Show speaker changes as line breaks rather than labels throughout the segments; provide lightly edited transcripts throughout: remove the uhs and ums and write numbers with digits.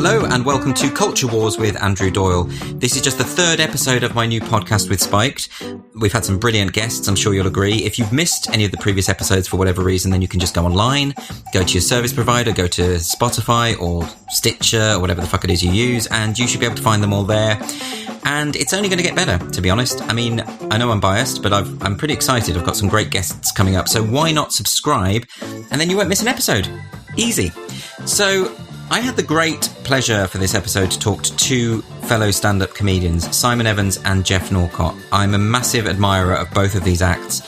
Hello and welcome to Culture Wars with Andrew Doyle. This is just the third episode of my new podcast with Spiked. We've had some brilliant guests, I'm sure you'll agree. If you've missed any of the previous episodes for whatever reason, then you can just go online, go to your service provider, go to Spotify or Stitcher or whatever the fuck it is you use, and you should be able to find them all there. And it's only going to get better, to be honest. I mean, I know I'm biased, but I'm pretty excited. I've got some great guests coming up, so why not subscribe? And then you won't miss an episode. Easy. So I had the great pleasure for this episode to talk to two fellow stand-up comedians, Simon Evans and Geoff Norcott. I'm a massive admirer of both of these acts.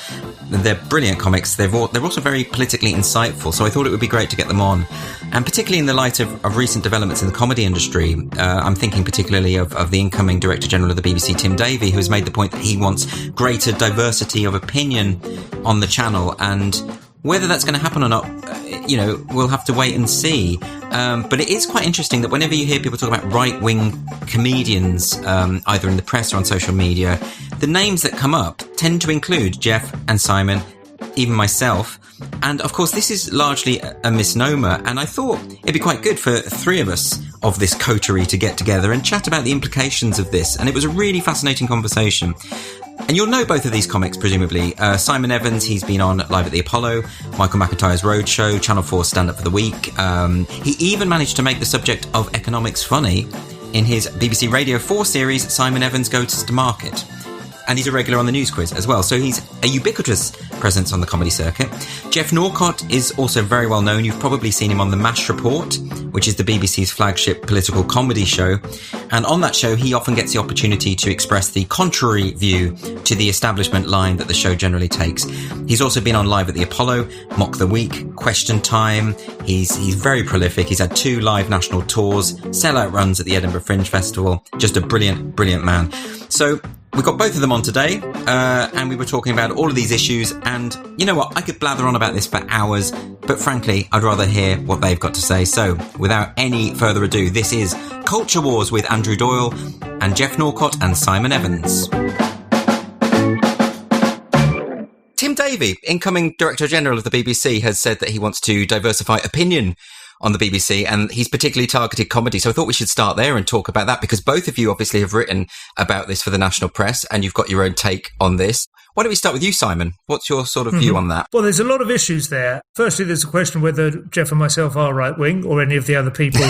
They're brilliant comics. They're also very politically insightful, so I thought it would be great to get them on. And particularly in the light of recent developments in the comedy industry, I'm thinking particularly of the incoming Director General of the BBC, Tim Davie, who has made the point that he wants greater diversity of opinion on the channel. And whether that's going to happen or not, we'll have to wait and see. But it is quite interesting that whenever you hear people talk about right-wing comedians, either in the press or on social media, the names that come up tend to include Geoff and Simon, even myself. And of course, this is largely a misnomer. And I thought it'd be quite good for three of us of this coterie to get together and chat about the implications of this. And it was a really fascinating conversation. And you'll know both of these comics, presumably. Simon Evans, he's been on Live at the Apollo, Michael McIntyre's Roadshow, Channel 4's Stand Up for the Week. He even managed to make the subject of economics funny in his BBC Radio 4 series, Simon Evans Goes to Market. And he's a regular on the News Quiz as well, so he's a ubiquitous presence on the comedy circuit. Geoff Norcott is also very well known. You've probably seen him on The MASH Report, which is the BBC's flagship political comedy show. And on that show, he often gets the opportunity to express the contrary view to the establishment line that the show generally takes. He's also been on Live at the Apollo, Mock the Week, Question Time. He's very prolific. He's had 2 live national tours, sellout runs at the Edinburgh Fringe Festival. Just a brilliant, brilliant man. So we've got both of them on today, and we were talking about all of these issues, and you know what, I could blather on about this for hours, but frankly, I'd rather hear what they've got to say. So, without any further ado, this is Culture Wars with Andrew Doyle and Geoff Norcott and Simon Evans. Tim Davie, incoming Director General of the BBC, has said that he wants to diversify opinion on the BBC, and he's particularly targeted comedy. So I thought we should start there and talk about that, because both of you obviously have written about this for the national press, and you've got your own take on this. Why don't we start with you, Simon? What's your sort of view on that?
Well, there's a lot of issues there. Firstly, there's a question whether Geoff and myself are right-wing, or any of the other people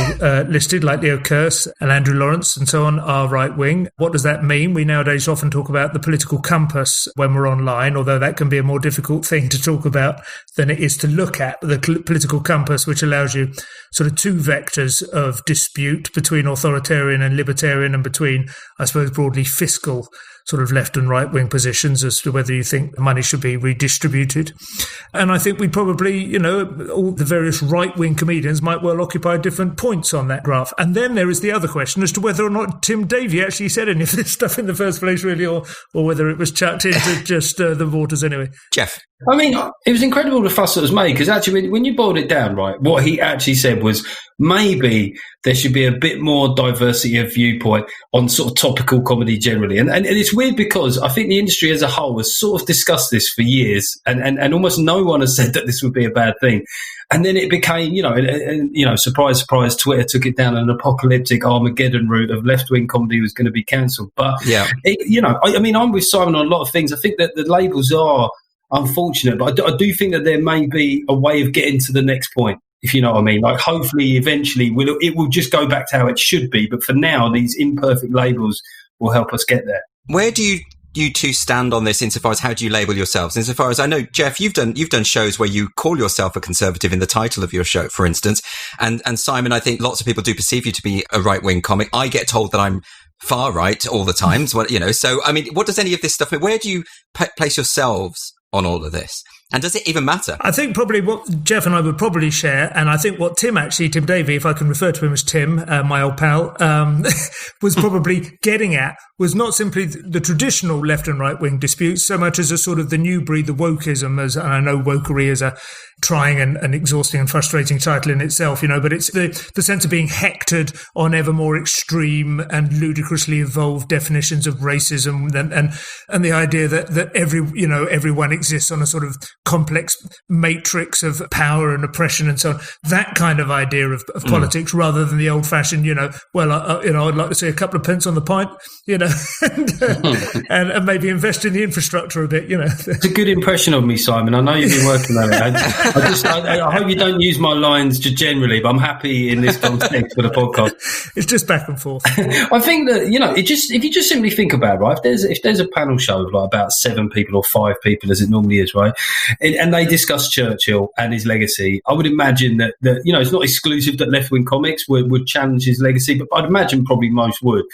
listed, like Leo Kearse and Andrew Lawrence and so on, are right-wing. What does that mean? We nowadays often talk about the political compass when we're online, although that can be a more difficult thing to talk about than it is to look at. The political compass, which allows you sort of 2 vectors of dispute between authoritarian and libertarian, and between, I suppose, broadly fiscal sort of left and right wing positions as to whether you think money should be redistributed. And I think we probably, all the various right wing comedians might well occupy different points on that graph. And then there is the other question as to whether or not Tim Davie actually said any of this stuff in the first place, really, or whether it was chucked into just the waters anyway.
Geoff?
I mean, it was incredible the fuss that was made, because actually when you boiled it down, right, what he actually said was maybe there should be a bit more diversity of viewpoint on sort of topical comedy generally. And it's weird, because I think the industry as a whole has sort of discussed this for years, and almost no one has said that this would be a bad thing. And then it became, surprise, surprise, Twitter took it down an apocalyptic Armageddon route of left-wing comedy was going to be cancelled. But,
yeah,
I'm with Simon on a lot of things. I think that the labels are unfortunate, but I do think that there may be a way of getting to the next point, if you know what I mean. Like, hopefully, eventually, it will just go back to how it should be. But for now, these imperfect labels will help us get there.
Where do you two stand on this, insofar as how do you label yourselves? Insofar as I know, Geoff, you've done shows where you call yourself a conservative in the title of your show, for instance. And Simon, I think lots of people do perceive you to be a right-wing comic. I get told that I'm far right all the time. So, I mean, what does any of this stuff mean? Where do you place yourselves on all of this? And does it even matter?
I think probably what Geoff and I would probably share, and I think what Tim Davie, if I can refer to him as Tim, my old pal, was probably getting at was not simply the traditional left and right wing disputes, so much as a sort of the new breed, the wokeism, and I know wokery is a trying and exhausting and frustrating title in itself, but it's the sense of being hectored on ever more extreme and ludicrously evolved definitions of racism, and the idea that everyone exists on a sort of complex matrix of power and oppression and so on. That kind of idea of politics, rather than the old-fashioned, I'd like to see a couple of pence on the pint, and maybe invest in the infrastructure a bit,
It's a good impression of me, Simon. I know you've been working on it. I hope you don't use my lines just generally, but I'm happy in this context for the podcast.
It's just back and forth.
I think that, if you just simply think about it, right, if there's a panel show of like about 7 people or 5 people, as it normally is, right, and they discuss Churchill and his legacy, I would imagine that it's not exclusive that left-wing comics would challenge his legacy, but I'd imagine probably most would.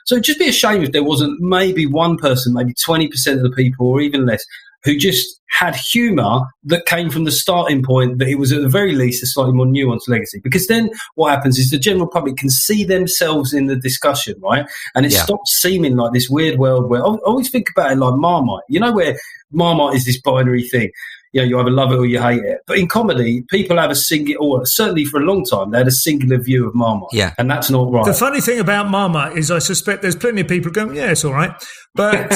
So it'd just be a shame if there wasn't maybe one person, maybe 20% of the people, or even less, who just had humour that came from the starting point that it was at the very least a slightly more nuanced legacy. Because then what happens is the general public can see themselves in the discussion, right? And it stops seeming like this weird world where I always think about it like Marmite, where Marmite is this binary thing. You either love it or you hate it. But in comedy, people have a singular, or certainly for a long time, they had a singular view of Marmite.
Yeah.
And that's not right.
The funny thing about Marmite is I suspect there's plenty of people going, yeah, it's all right. But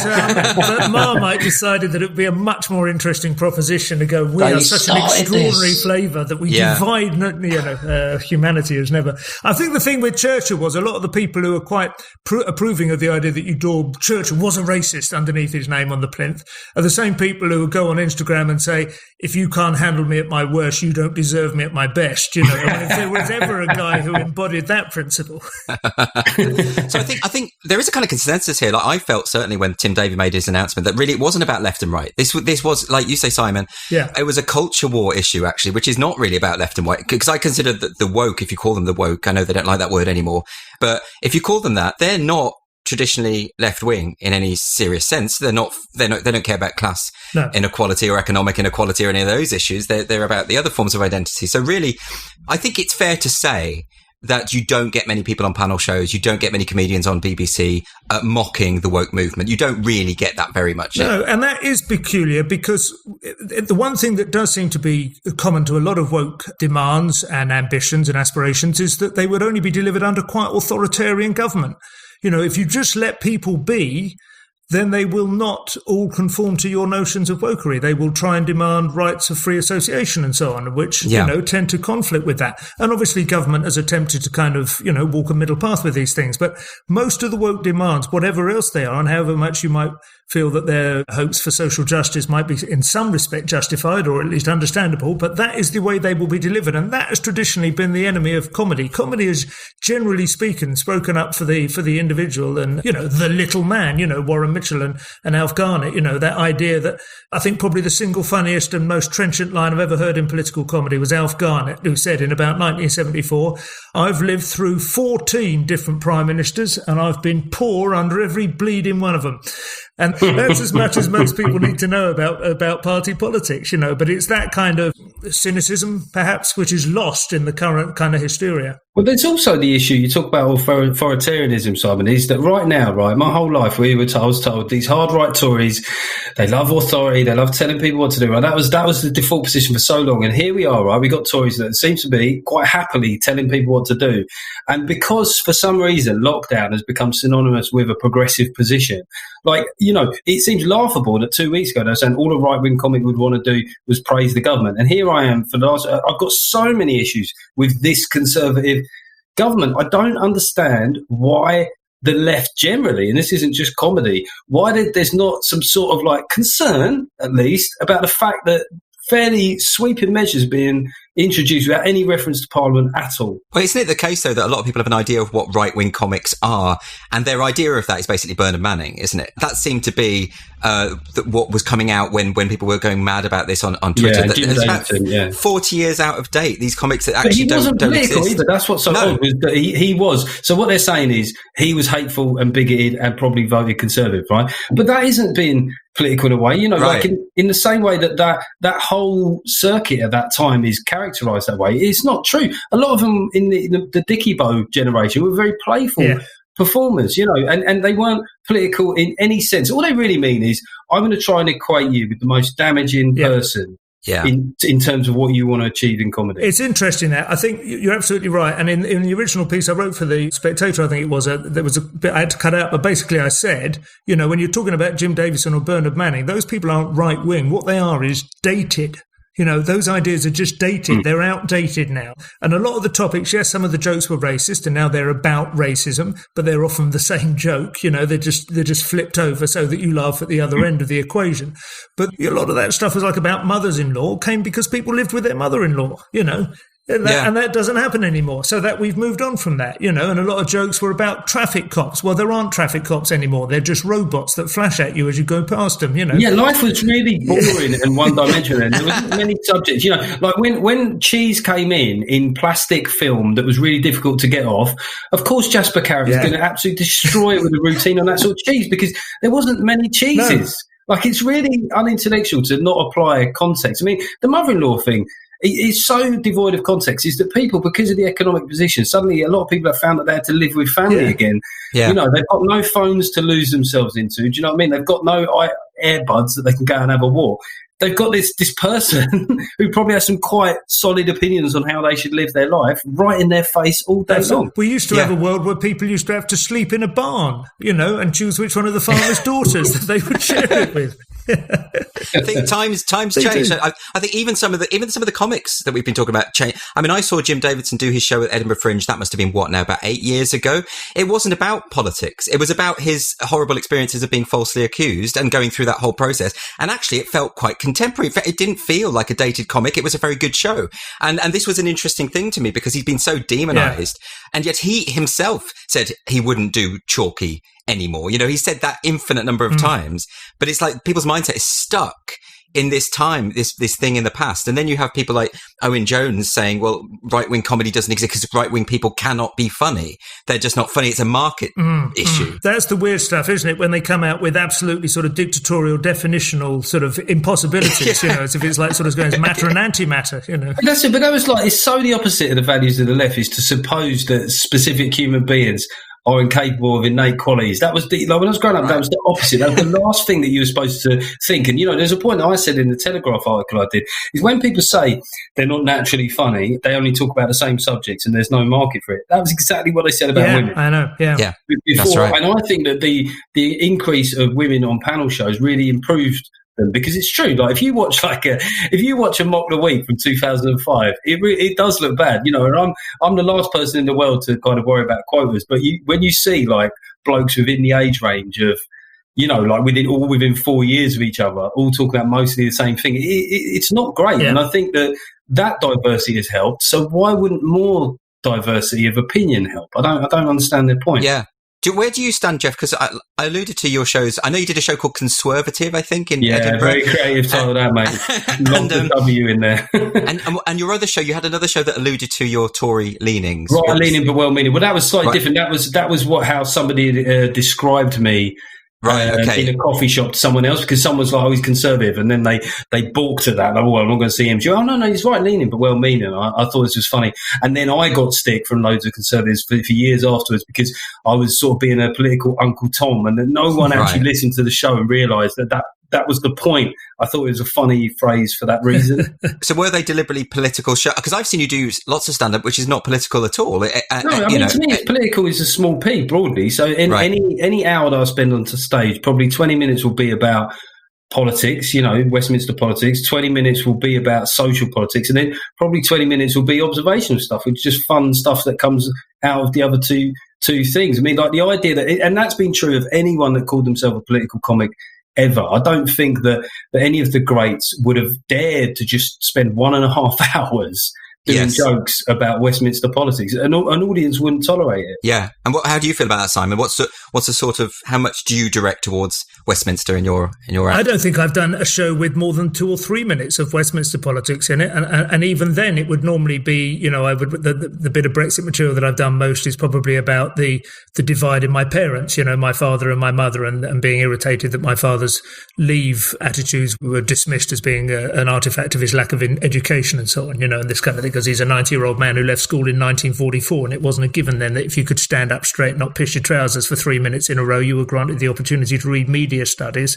Marmite decided that it would be a much more interesting proposition to go, we are such an extraordinary flavour that we divide humanity as never. I think the thing with Churchill was a lot of the people who were quite approving of the idea that you daub Churchill was a racist underneath his name on the plinth are the same people who would go on Instagram and say, if you can't handle me at my worst, you don't deserve me at my best. If there was ever a guy who embodied that principle.
So I think there is a kind of consensus here. Like I felt certainly when Tim Davie made his announcement that really it wasn't about left and right. This was, like you say, Simon, it was a culture war issue actually, which is not really about left and right. Because I consider that the woke, if you call them the woke, I know they don't like that word anymore, but if you call them that, they're not traditionally left wing in any serious sense. They don't care about class inequality or economic inequality or any of those issues. They're about the other forms of identity. So really, I think it's fair to say that you don't get many people on panel shows. You don't get many comedians on BBC mocking the woke movement. You don't really get that very much.
No, and that is peculiar because the one thing that does seem to be common to a lot of woke demands and ambitions and aspirations is that they would only be delivered under quite authoritarian government. If you just let people be, then they will not all conform to your notions of wokery. They will try and demand rights of free association and so on, which, tend to conflict with that. And obviously government has attempted to kind of, walk a middle path with these things. But most of the woke demands, whatever else they are, and however much you might feel that their hopes for social justice might be in some respect justified or at least understandable, but that is the way they will be delivered. And that has traditionally been the enemy of comedy. Comedy is, generally speaking, spoken up for the individual and, the little man, Warren Mitchell and Alf Garnett, that idea that I think probably the single funniest and most trenchant line I've ever heard in political comedy was Alf Garnett, who said in about 1974, I've lived through 14 different prime ministers and I've been poor under every bleeding one of them. And that's as much as most people need to know about party politics, but it's that kind of cynicism, perhaps, which is lost in the current kind of hysteria.
Well, there's also the issue, you talk about authoritarianism, Simon, is that right now, right, my whole life I was told these hard right Tories, they love authority, they love telling people what to do, right? That was the default position for so long. And here we are, right, we got Tories that seems to be quite happily telling people what to do. And because for some reason lockdown has become synonymous with a progressive position, like, it seems laughable that 2 weeks ago they were saying all a right-wing comic would want to do was praise the government. And here I am I've got so many issues with this conservative government. I don't understand why the left generally, and this isn't just comedy, why there's not some sort of like concern, at least, about the fact that fairly sweeping measures being introduced without any reference to Parliament at all.
Well, isn't it the case, though, that a lot of people have an idea of what right-wing comics are, and their idea of that is basically Bernard Manning, isn't it? That seemed to be what was coming out when people were going mad about this on Twitter. About 40 years out of date, these comics that actually don't exist. But he wasn't political either.
That's what's so odd, was that he was. So what they're saying is he was hateful and bigoted and probably voted Conservative, right? But that isn't being political in a way, right. Like in the same way that whole circuit at that time is characterised that way. It's not true. A lot of them in the Dickie Bow generation were very playful performers, and they weren't political in any sense. All they really mean is, I'm going to try and equate you with the most damaging person in terms of what you want to achieve in comedy.
It's interesting that I think you're absolutely right. And in the original piece I wrote for the Spectator, I think it was there was a bit I had to cut out, but basically I said, when you're talking about Jim Davison or Bernard Manning, those people aren't right wing. What they are is dated. Those ideas are just dated. They're outdated now. And a lot of the topics, yes, some of the jokes were racist and now they're about racism, but they're often the same joke. They're just flipped over so that you laugh at the other end of the equation. But a lot of that stuff was like about mothers-in-law came because people lived with their mother-in-law, And that doesn't happen anymore. So that we've moved on from that, and a lot of jokes were about traffic cops. Well, there aren't traffic cops anymore. They're just robots that flash at you as you go past them,
Yeah, life was really boring and one-dimensional. And there wasn't many subjects, like when cheese came in plastic film that was really difficult to get off, of course Jasper Carrot was going to absolutely destroy it with a routine on that sort of cheese because there wasn't many cheeses. No. Like, it's really unintellectual to not apply context. I mean, the mother-in-law thing, it's so devoid of context is that people, because of the economic position, suddenly a lot of people have found that they had to live with family again. Yeah. They've got no phones to lose themselves into. Do you know what I mean? They've got no earbuds that they can go and have a walk. They've got this person who probably has some quite solid opinions on how they should live their life right in their face all day long.
We used to have a world where people used to have to sleep in a barn, and choose which one of the farmer's daughters that they would share it with.
I think times change. I think even some of the comics that we've been talking about change. I mean, I saw Jim Davidson do his show at Edinburgh Fringe. That must have been about 8 years ago. It wasn't about politics. It was about his horrible experiences of being falsely accused and going through that whole process. And actually, it felt quite contemporary. It didn't feel like a dated comic. It was a very good show. And this was an interesting thing to me because he's been so demonized. Yeah. And yet he himself said he wouldn't do chalky anymore. He said that infinite number of times, but it's like people's mindset is stuck in this time, this thing in the past. And then you have people like Owen Jones saying, well, right-wing comedy doesn't exist because right-wing people cannot be funny. They're just not funny. It's a market issue.
That's the weird stuff, isn't it? When they come out with absolutely sort of dictatorial, definitional sort of impossibilities, as if it's like sort of going matter and antimatter,
That's it, but that was like, it's so the opposite of the values of the left is to suppose that specific human beings are incapable of innate qualities. That was when I was growing up, that was the opposite. That was the last thing that you were supposed to think. And, there's a point that I said in the Telegraph article I did, is when people say they're not naturally funny, they only talk about the same subjects and there's no market for it. That was exactly what they said about women.
I know, yeah.
Before,
that's right.
And I think that the increase of women on panel shows really improved them because it's true. Like if you watch a Mock the Week from 2005, it does look bad. And I'm the last person in the world to kind of worry about quotas, but when you see like blokes within the age range of, like within 4 years of each other, all talking about mostly the same thing, it's not great. Yeah. And I think that diversity has helped. So why wouldn't more diversity of opinion help? I don't understand their point.
Yeah. Where do you stand, Geoff? Because I alluded to your shows. I know you did a show called Conservative, I think, in Edinburgh.
Very creative title, that, mate. Lots of W in there.
and your other show, you had another show that alluded to your Tory leanings.
Right, leaning but well-meaning. Well, that was slightly different. That was how somebody described me. Right, okay. In a coffee shop to someone else because someone was like, oh, he's conservative. And then they balked at that. Like, oh, I'm not going to see him. Oh, no, he's right leaning, but well meaning. I thought this was funny. And then I got stick from loads of conservatives for years afterwards because I was sort of being a political Uncle Tom and then no one actually listened to the show and realised that was the point. I thought it was a funny phrase for that reason.
So were they deliberately political shows? Because I've seen you do lots of stand-up, which is not political at all.
To me, political is a small p broadly. So in any hour that I spend on stage, probably 20 minutes will be about politics, Westminster politics. 20 minutes will be about social politics. And then probably 20 minutes will be observational stuff, which is just fun stuff that comes out of the other two things. I mean, like the idea that, and that's been true of anyone that called themselves a political comic ever. I don't think that any of the greats would have dared to just spend 1.5 hours doing jokes about Westminster politics. An audience wouldn't tolerate it.
Yeah. And how do you feel about that, Simon? What's the sort of, how much do you direct towards Westminster in your act?
I don't think I've done a show with more than 2 or 3 minutes of Westminster politics in it. And even then it would normally be, the bit of Brexit material that I've done most is probably about the divide in my parents, my father and my mother and being irritated that my father's leave attitudes were dismissed as being an artifact of his lack of education and so on, and this kind of thing. because he's a 90-year-old man who left school in 1944, and it wasn't a given then that if you could stand up straight and not piss your trousers for 3 minutes in a row, you were granted the opportunity to read media studies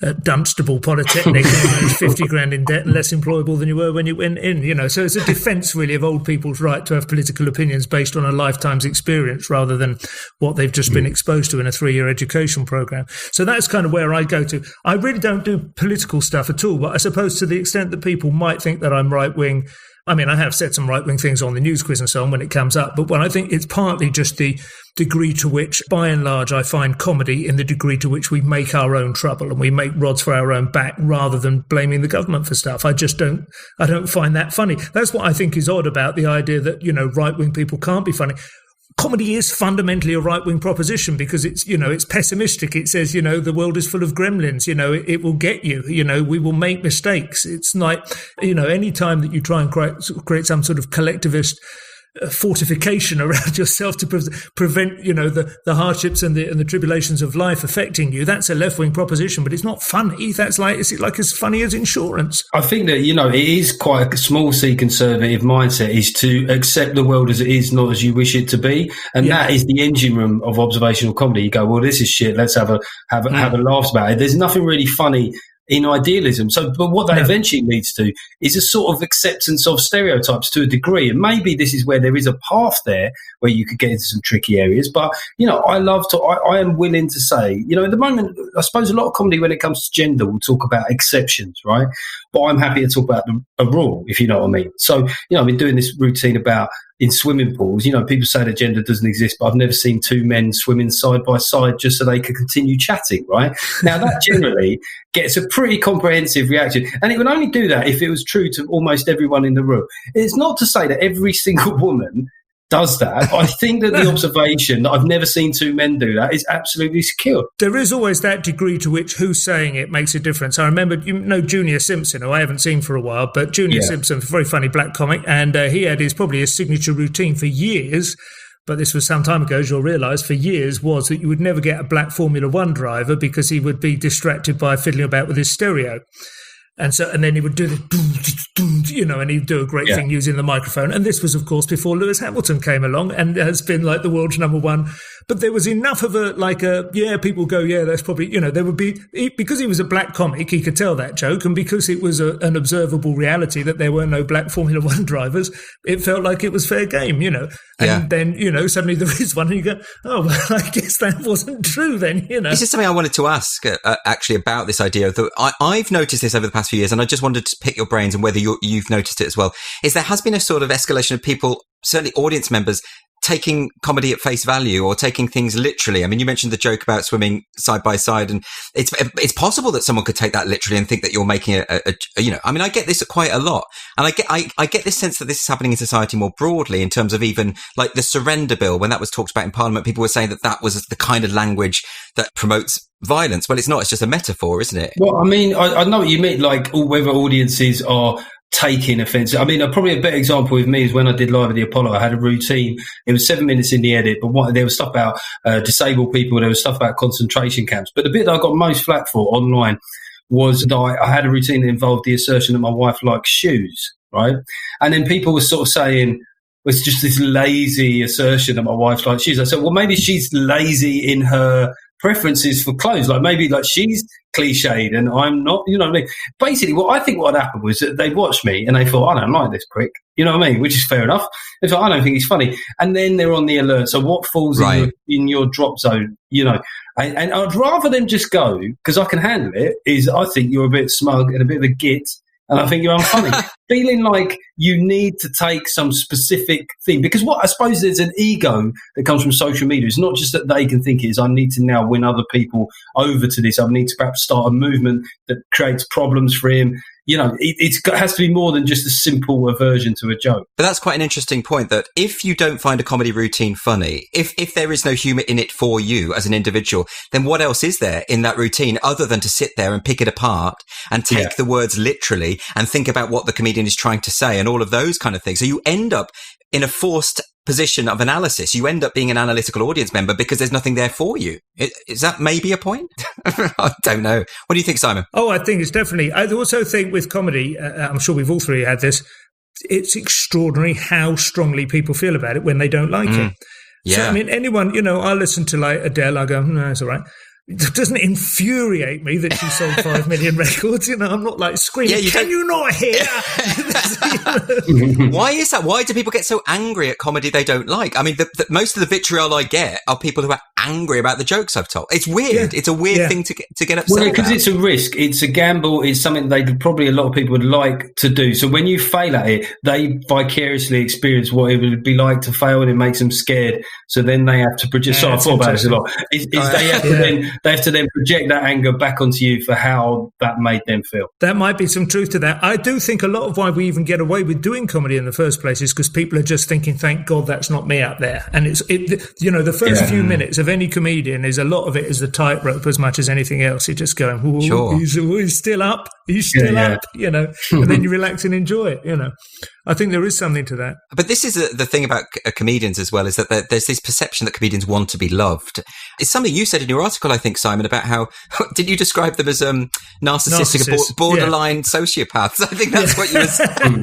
at Dunstable Polytechnic and was 50 grand in debt and less employable than you were when you went in, you know. So it's a defence, really, of old people's right to have political opinions based on a lifetime's experience rather than what they've just been exposed to in a 3-year education programme. So that's kind of where I go to. I really don't do political stuff at all, but I suppose to the extent that people might think that I'm right-wing, I mean, I have said some right-wing things on the news quiz and so on when it comes up, but when I think it's partly just the degree to which, by and large, I find comedy in the degree to which we make our own trouble and we make rods for our own back rather than blaming the government for stuff. I don't find that funny. That's what I think is odd about the idea that, you know, right-wing people can't be funny. Comedy is fundamentally a right-wing proposition because it's, you know, it's pessimistic. It says, you know, the world is full of gremlins, you know, it will get you, you know, we will make mistakes. It's like, you know, any time that you try and create some sort of collectivist fortification around yourself to prevent, you know, the hardships and the tribulations of life affecting you, that's a left-wing proposition, but it's not funny. That's like, is it like as funny as insurance?
I think that, you know, it is quite a small C conservative mindset is to accept the world as it is, not as you wish it to be. And that is the engine room of observational comedy. You go, well, this is shit. Let's have a laugh about it. There's nothing really funny in idealism. So, but what that eventually leads to is a sort of acceptance of stereotypes to a degree. And maybe this is where there is a path there where you could get into some tricky areas. But, you know, I am willing to say, you know, at the moment, I suppose a lot of comedy when it comes to gender will talk about exceptions, right? But I'm happy to talk about a rule, if you know what I mean. So, you know, I've been doing this routine about in swimming pools, you know, people say that gender doesn't exist, but I've never seen two men swimming side by side just so they could continue chatting, right? Now, that generally gets a pretty comprehensive reaction. And it would only do that if it was true to almost everyone in the room. It's not to say that every single woman does that. I think that the observation that I've never seen two men do that is absolutely secure.
There is always that degree to which who's saying it makes a difference. I remember, you know, Junior Simpson, who I haven't seen for a while, but Junior Simpson, a very funny black comic, and he had probably his signature routine for years, but this was some time ago, as you'll realise, for years, was that you would never get a black Formula One driver because he would be distracted by fiddling about with his stereo. And then he would do the, you know, and he'd do a great thing using the microphone. And this was, of course, before Lewis Hamilton came along and has been like the world's number one. But there was enough of people go, yeah, that's probably, you know, there would be, because he was a black comic, he could tell that joke. And because it was an observable reality that there were no black Formula One drivers, it felt like it was fair game, you know. And then, you know, suddenly there is one and you go, oh, well, I guess that wasn't true then, you know.
This is something I wanted to ask actually about this idea. I've noticed this over the past few years, and I just wanted to pick your brains and whether you've noticed it as well, is there has been a sort of escalation of people, certainly audience members, taking comedy at face value or taking things literally. I mean, you mentioned the joke about swimming side by side, and it's possible that someone could take that literally and think that you're making a you know, I mean, I get this quite a lot, and I get this sense that this is happening in society more broadly in terms of even like the surrender bill. When that was talked about in Parliament, people were saying that was the kind of language that promotes violence. Well, it's not. It's just a metaphor, isn't it?
Well, I mean, I know what you mean, like whether audiences are taking offence. I mean, probably a better example with me is when I did Live at the Apollo. I had a routine. It was 7 minutes in the edit, but there was stuff about disabled people. There was stuff about concentration camps. But the bit that I got most flack for online was that I had a routine that involved the assertion that my wife likes shoes, right? And then people were sort of saying, well, it's just this lazy assertion that my wife likes shoes. I said, well, maybe she's lazy in her preferences for clothes. Like maybe like she's cliched and I'm not, you know what I mean? Basically, what happened was that they watched me and they thought, I don't like this prick. You know what I mean? Which is fair enough. It's like, I don't think he's funny. And then they're on the alert. So what falls in your drop zone, you know? And I'd rather them just go, because I can handle it, is I think you're a bit smug and a bit of a git. And I think you're unfunny. Feeling like you need to take some specific thing. Because I suppose there's an ego that comes from social media. It's not just that they can think it is, I need to now win other people over to this. I need to perhaps start a movement that creates problems for him. You know, it has to be more than just a simple aversion to a joke.
But that's quite an interesting point, that if you don't find a comedy routine funny, if there is no humour in it for you as an individual, then what else is there in that routine other than to sit there and pick it apart and take the words literally and think about what the comedian is trying to say and all of those kind of things? So you end up in a forced position of analysis. You end up being an analytical audience member because there's nothing there for you. Is that maybe a point? I don't know. What do you think, Simon?
Oh, I think it's definitely. I also think with comedy, I'm sure we've all three had this, it's extraordinary how strongly people feel about it when they don't like it.
Yeah.
So, I mean, anyone, I listen to like Adele, I go, no, it's all right. It doesn't infuriate me that she sold 5 million records. I'm not like screaming, can you not hear?
Why is that? Why do people get so angry at comedy they don't like? I mean, most of the vitriol I get are people who are angry about the jokes I've told. It's weird. Yeah. It's a weird thing to get upset about.
Because it's a risk. It's a gamble. It's something probably a lot of people would like to do. So when you fail at it, they vicariously experience what it would be like to fail, and it makes them scared. So then they have to project. So I thought about this a lot. They have to then project that anger back onto you for how that made them feel.
That might be some truth to that. I do think a lot of why we even get away with doing comedy in the first place is because people are just thinking, thank God that's not me up there. And the first few minutes of any comedian is a lot of it is the tightrope as much as anything else. You're just going, he's still up. He's still up, and then you relax and enjoy it, I think there is something to that.
But this is the thing about comedians as well, is that there's this perception that comedians want to be loved. It's something you said in your article, I think, Simon, about how, did you describe them as narcissistic, borderline sociopaths? I think that's what you were saying.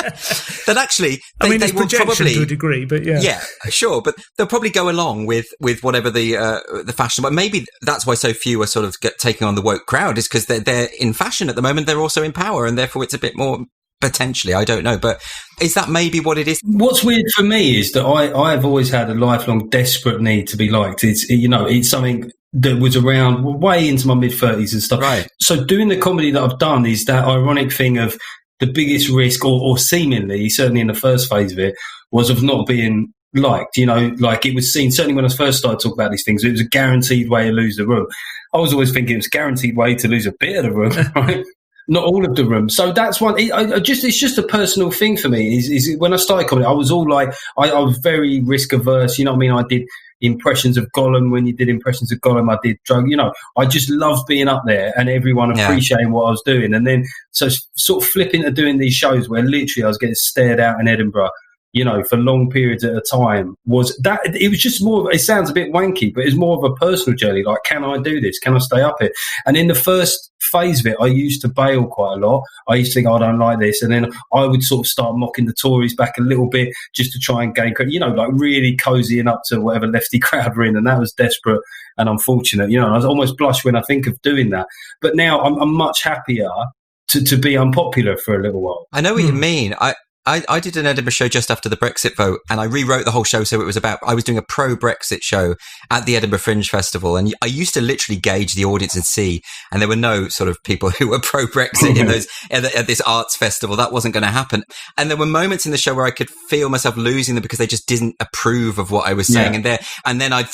That actually, they
it's
will
projection
probably,
to a degree, but yeah.
Yeah, sure. But they'll probably go along with whatever the fashion. But maybe that's why so few are sort of taking on the woke crowd, is because they're in fashion at the moment. They're also in power, and therefore it's a bit more, potentially, I don't know. But is that maybe what it is?
What's weird for me is that I've always had a lifelong desperate need to be liked. It's something that was around way into my mid-30s and stuff.
Right.
So doing the comedy that I've done is that ironic thing of the biggest risk, or seemingly, certainly in the first phase of it, was of not being liked. Like it was seen, certainly when I first started talking about these things, it was a guaranteed way to lose the room. I was always thinking it was a guaranteed way to lose a bit of the room, right? Not all of the room. So that's one. It's just a personal thing for me. Is when I started comedy, I was all like, I was very risk averse. You know what I mean? I did impressions of Gollum. When you did impressions of Gollum, I did drug. I just loved being up there and everyone appreciating what I was doing. And then so sort of flipping to doing these shows where literally I was getting stared at in Edinburgh, for long periods at a time, it was just more, it sounds a bit wanky, but it's more of a personal journey. Like, can I do this? Can I stay up here? And in the first phase of it, I used to bail quite a lot. I used to think, I don't like this. And then I would sort of start mocking the Tories back a little bit just to try and gain credit, like really cozying up to whatever lefty crowd we're in. And that was desperate and unfortunate. I was almost blush when I think of doing that. But now I'm much happier to be unpopular for a little while.
I know what you mean. I did an Edinburgh show just after the Brexit vote, and I rewrote the whole show so it was about, I was doing a pro-Brexit show at the Edinburgh Fringe Festival, and I used to literally gauge the audience and see, and there were no sort of people who were pro-Brexit in those at this arts festival. That wasn't going to happen. And there were moments in the show where I could feel myself losing them because they just didn't approve of what I was saying. Yeah. And then I'd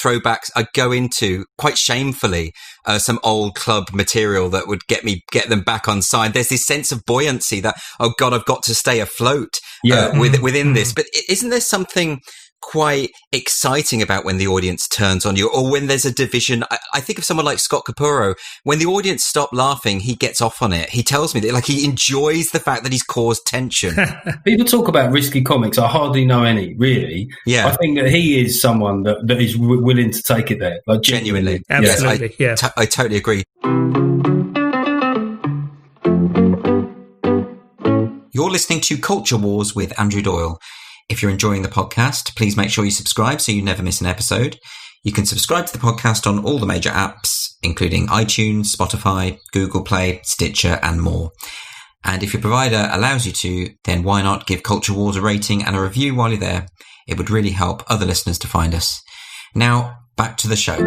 go into, quite shamefully, some old club material that would get them back on side. There's this sense of buoyancy that, oh God, I've got to stay afloat within this. But isn't there something quite exciting about when the audience turns on you, or when there's a division? I think of someone like Scott Capurro. When the audience stop laughing, he gets off on it. He tells me that, like, he enjoys the fact that he's caused tension.
People talk about risky comics. I hardly know any, really. Yeah. I think that he is someone that is willing to take it there. Like,
genuinely.
Absolutely.
Yes, I totally agree. You're listening to Culture Wars with Andrew Doyle. If you're enjoying the podcast, please make sure you subscribe so you never miss an episode. You can subscribe to the podcast on all the major apps, including iTunes, Spotify, Google Play, Stitcher, and more. And if your provider allows you to, then why not give Culture Wars a rating and a review while you're there? It would really help other listeners to find us. Now, back to the show.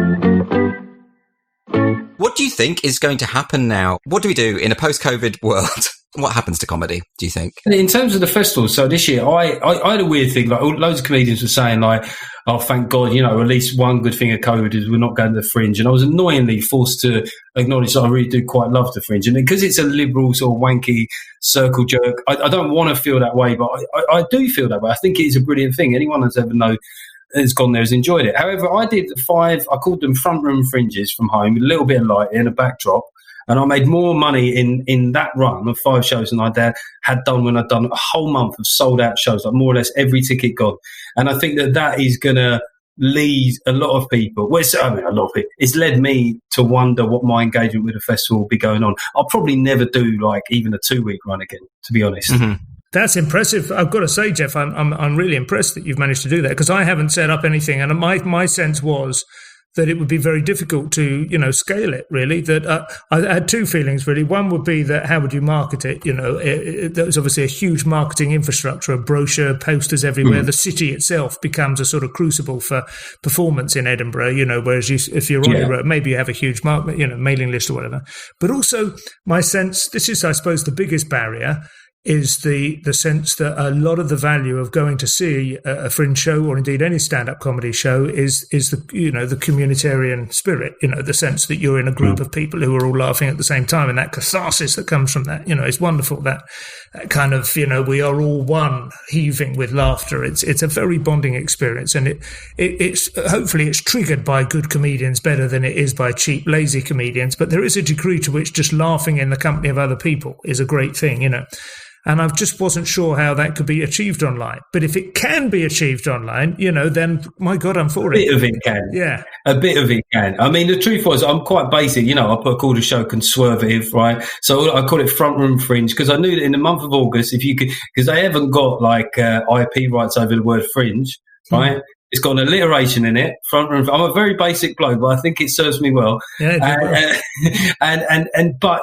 What do you think is going to happen now? What do we do in a post-COVID world? What happens to comedy, do you think?
In terms of the festival, so this year, I had a weird thing. Like, loads of comedians were saying, like, oh, thank God, at least one good thing of COVID is we're not going to the Fringe. And I was annoyingly forced to acknowledge that I really do quite love the Fringe. And because it's a liberal sort of wanky circle jerk, I don't want to feel that way, but I do feel that way. I think it is a brilliant thing. Anyone that's ever has gone there has enjoyed it. However, I did 5, I called them front room fringes from home, with a little bit of light in a backdrop. And I made more money in that run of 5 shows than I had done when I'd done a whole month of sold out shows, like more or less every ticket gone. And I think that is going to lead a lot of people. Well, a lot of people. It's led me to wonder what my engagement with the festival will be going on. I'll probably never do like even a 2-week run again, to be honest.
Mm-hmm. That's impressive. I've got to say, Geoff, I'm really impressed that you've managed to do that, because I haven't set up anything, and my sense was that it would be very difficult to, scale it, really. That I had two feelings, really. One would be that how would you market it? There's obviously a huge marketing infrastructure, a brochure, posters everywhere. The city itself becomes a sort of crucible for performance in Edinburgh, whereas if you're on your road, maybe you have a huge mailing list or whatever. But also my sense, this is, I suppose, the biggest barrier, is the sense that a lot of the value of going to see a fringe show, or indeed any stand-up comedy show, is the the communitarian spirit, the sense that you're in a group of people who are all laughing at the same time, and that catharsis that comes from that, it's wonderful, that kind of, we are all one, heaving with laughter. It's a very bonding experience, and it's hopefully it's triggered by good comedians better than it is by cheap, lazy comedians, but there is a degree to which just laughing in the company of other people is a great thing, And I just wasn't sure how that could be achieved online. But if it can be achieved online, then, my God, I'm for it.
A bit of it can.
Yeah.
A bit of it can. I mean, the truth was, I'm quite basic. I call the show conservative, right? So I call it Front Room Fringe, because I knew that in the month of August, if you could, because they haven't got IP rights over the word fringe, right? It's got an alliteration in it. Front room. I'm a very basic bloke, but I think it serves me well.
Yeah.
But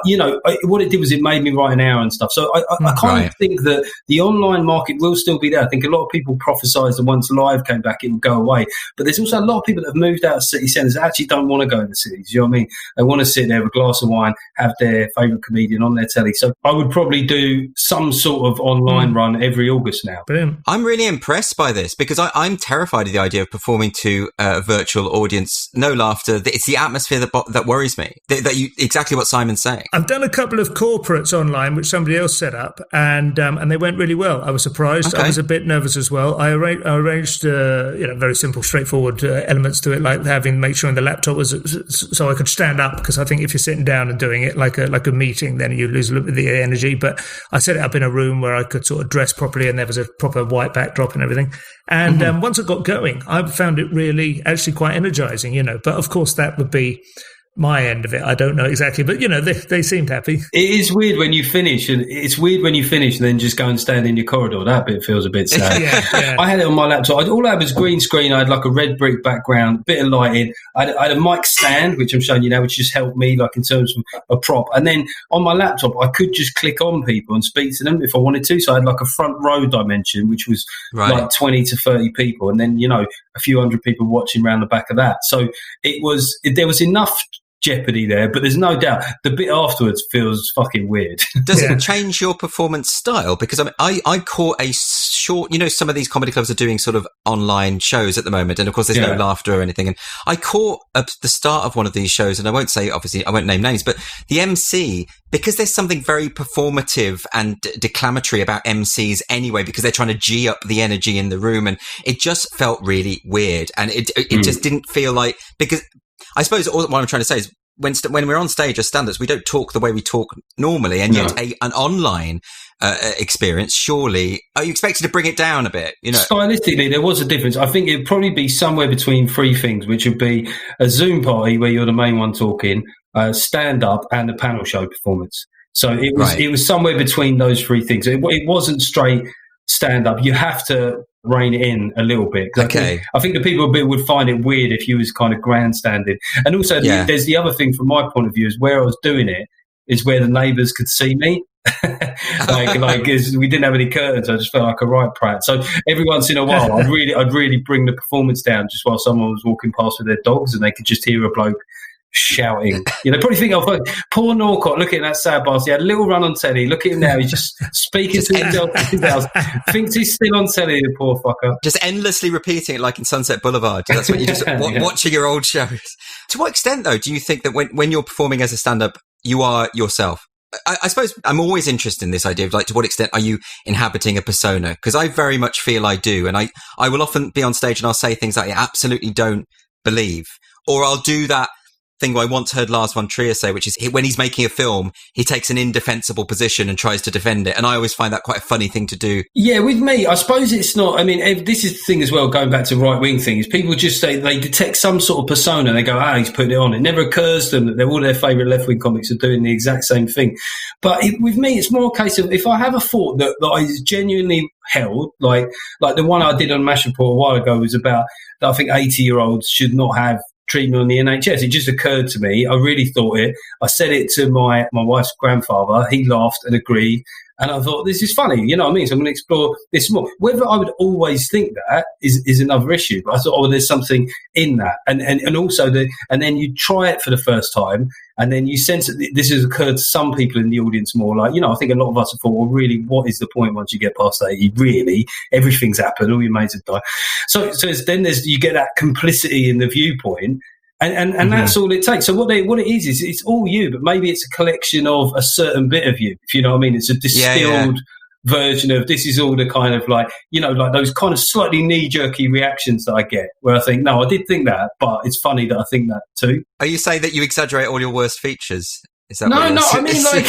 what it did was it made me write an hour and stuff. So I kind of think that the online market will still be there. I think a lot of people prophesise that once live came back, it would go away. But there's also a lot of people that have moved out of city centres that actually don't want to go in the cities. You know what I mean? They want to sit there with a glass of wine, have their favourite comedian on their telly. So I would probably do some sort of online run every August now.
Brilliant.
I'm really impressed by this, because I'm terrified of the idea of performing to a virtual audience. No laughter. It's the atmosphere that worries me. Exactly what Simon's saying.
I've done a couple of corporates online, which somebody else set up, and they went really well. I was surprised. Okay. I was a bit nervous as well. I arranged very simple, straightforward elements to it, like make sure the laptop was so I could stand up, because I think if you're sitting down and doing it like a meeting, then you lose a little bit of the energy. But I set it up in a room where I could sort of dress properly, and there was a proper white backdrop and everything. And once I got going, I found it really actually quite energizing, But of course, that would be my end of it. I don't know exactly, but they seemed happy.
It is weird when you finish, and then just go and stand in your corridor. That bit feels a bit sad.
Yeah.
I had it on my laptop. All I had was green screen. I had like a red brick background, bit of lighting. I had a mic stand, which I'm showing you now, which just helped me in terms of a prop. And then on my laptop, I could just click on people and speak to them if I wanted to. So I had like a front row dimension, which was like 20 to 30 people, and then a few hundred people watching around the back of that. So there was enough jeopardy there, but there's no doubt the bit afterwards feels fucking weird.
Does it change your performance style? Because I caught a short, some of these comedy clubs are doing sort of online shows at the moment, and of course there's no laughter or anything, and I caught the start of one of these shows, and I won't name names, but the MC, because there's something very performative and declamatory about MCs anyway, because they're trying to G up the energy in the room, and it just felt really weird, and it just didn't feel like, because I suppose what I'm trying to say is when we're on stage as stand-ups, we don't talk the way we talk normally, and yet an online experience, surely, are you expected to bring it down a bit?
Stylistically, there was a difference. I think it'd probably be somewhere between three things, which would be a Zoom party where you're the main one talking, stand-up, and a panel show performance. So it was somewhere between those three things. It wasn't straight stand-up. You have to rein it in a little bit.
Okay.
I think the people would find it weird if you was kind of grandstanding. And also, there's the other thing from my point of view is where I was doing it is where the neighbours could see me. We didn't have any curtains. I just felt like a right prat. So every once in a while, I'd really bring the performance down just while someone was walking past with their dogs, and they could just hear a bloke shouting. Probably think, poor Norcott, look at that sad bastard. He had a little run on telly. Look at him now. He's just speaking to himself. Thinks he's still on telly, the poor fucker.
Just endlessly repeating it like in Sunset Boulevard. That's what you're just watching your old shows. To what extent, though, do you think that when you're performing as a stand-up, you are yourself? I suppose I'm always interested in this idea of to what extent are you inhabiting a persona? Because I very much feel I do. And I will often be on stage and I'll say things that I absolutely don't believe. Or I'll do that thing I once heard Lars von Trier say, which is when he's making a film, he takes an indefensible position and tries to defend it. And I always find that quite a funny thing to do.
Yeah, with me, I suppose it's not. I mean, this is the thing as well, going back to right-wing things. People just say they detect some sort of persona and they go, he's putting it on. It never occurs to them that all their favourite left-wing comics are doing the exact same thing. But with me, it's more a case of if I have a thought that is genuinely held, like the one I did on MASH Report a while ago was about that I think 80-year-olds should not have treatment on the NHS. It just occurred to me. I really thought it. I said it to my wife's grandfather. He laughed and agreed. And I thought, this is funny, you know what I mean? So I'm going to explore this more. Whether I would always think that is another issue. But I thought, there's something in that. And also, and then you try it for the first time, and then you sense that this has occurred to some people in the audience more. Like, I think a lot of us have thought, well, really, what is the point once you get past 80? Really, everything's happened. All your mates have died. So then you get that complicity in the viewpoint. And that's all it takes. So what it is it's all you, but maybe it's a collection of a certain bit of you, if you know what I mean. It's a distilled version of this is all the kind of like those kind of slightly knee-jerky reactions that I get where I think, no, I did think that, but it's funny that I think that too.
Are you saying that you exaggerate all your worst features? Is that
no, I mean, like,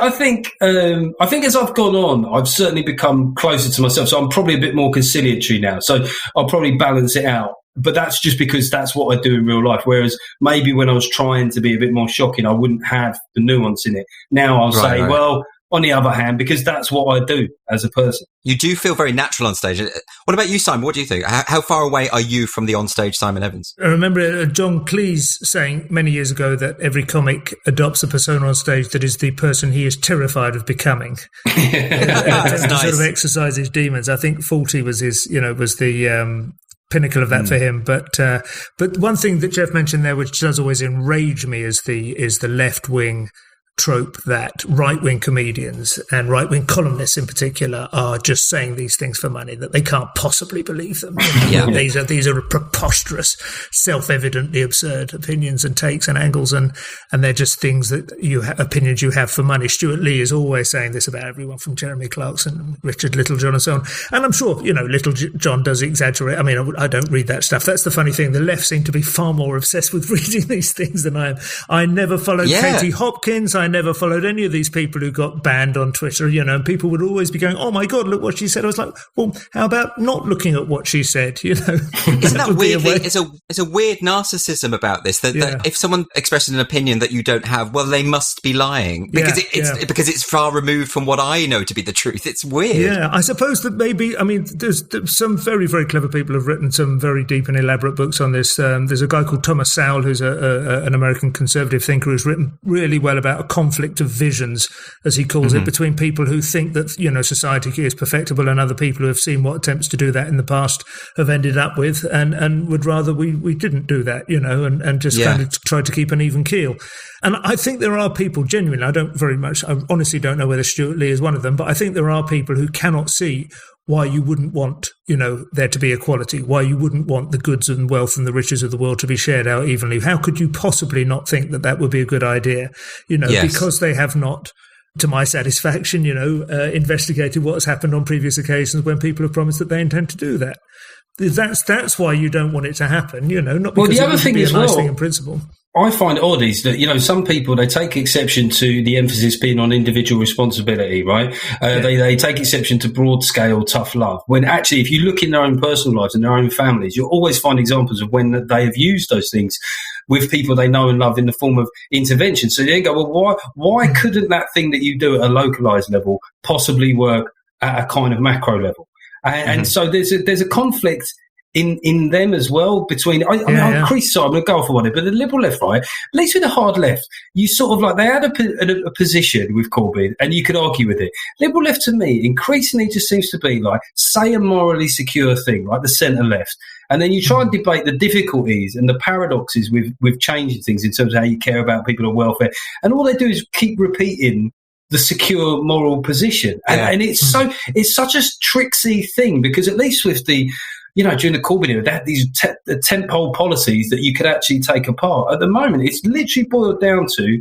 I think as I've gone on, I've certainly become closer to myself. So I'm probably a bit more conciliatory now. So I'll probably balance it out. But that's just because that's what I do in real life. Whereas maybe when I was trying to be a bit more shocking, I wouldn't have the nuance in it. Now I'll say, well, on the other hand, because that's what I do as a person.
You do feel very natural on stage. What about you, Simon? What do you think? How far away are you from the on-stage Simon Evans?
I remember John Cleese saying many years ago that every comic adopts a persona on stage that is the person he is terrified of becoming.
That's nice.
Sort of exercise his demons. I think 40 was his, was the pinnacle of that for him. But one thing that Geoff mentioned there, which does always enrage me, is the left-wing trope that right-wing comedians and right-wing columnists in particular are just saying these things for money, that they can't possibly believe them. These are preposterous, self-evidently absurd opinions and takes and angles, and they're just things that opinions you have for money. Stuart Lee is always saying this about everyone from Jeremy Clarkson, Richard Littlejohn and so on. And I'm sure, Littlejohn does exaggerate. I mean, I don't read that stuff. That's the funny thing. The left seem to be far more obsessed with reading these things than I am. I never followed Katie Hopkins. I never followed any of these people who got banned on Twitter, and people would always be going, oh my God, look what she said. I was like, well, how about not looking at what she said,
Isn't that weird? It's a weird narcissism about this, that if someone expresses an opinion that you don't have, well, they must be lying because it's far removed from what I know to be the truth. It's weird.
Yeah, I suppose that maybe, there's some very, very clever people have written some very deep and elaborate books on this. There's a guy called Thomas Sowell, who's an American conservative thinker, who's written really well about a conflict of visions, as he calls it, between people who think that, society is perfectible and other people who have seen what attempts to do that in the past have ended up with and would rather we didn't do that, and just kind of try to keep an even keel. And I think there are people, genuinely, I honestly don't know whether Stuart Lee is one of them, but I think there are people who cannot see why you wouldn't want, there to be equality, why you wouldn't want the goods and wealth and the riches of the world to be shared out evenly. How could you possibly not think that would be a good idea? Because they have not, to my satisfaction, investigated what has happened on previous occasions when people have promised that they intend to do that. That's why you don't want it to happen, not because
the other
it would be a nice thing in principle.
I find odd is that, some people, they take exception to the emphasis being on individual responsibility, right? They take exception to broad scale tough love, when actually, if you look in their own personal lives and their own families, you'll always find examples of when they have used those things with people they know and love in the form of intervention. So they go, well, why couldn't that thing that you do at a localized level possibly work at a kind of macro level? And so there's a conflict in them as well between, I'm going to go off on it, but the liberal left, right, at least with the hard left, you sort of like, they had a position with Corbyn and you could argue with it. Liberal left to me increasingly just seems to be like, say a morally secure thing, like the centre left. And then you try and debate the difficulties and the paradoxes with changing things in terms of how you care about people on welfare. And all they do is keep repeating the secure moral position. And it's such a tricksy thing, because at least with the, during the Corbyn era, they had these tentpole policies that you could actually take apart. At the moment, it's literally boiled down to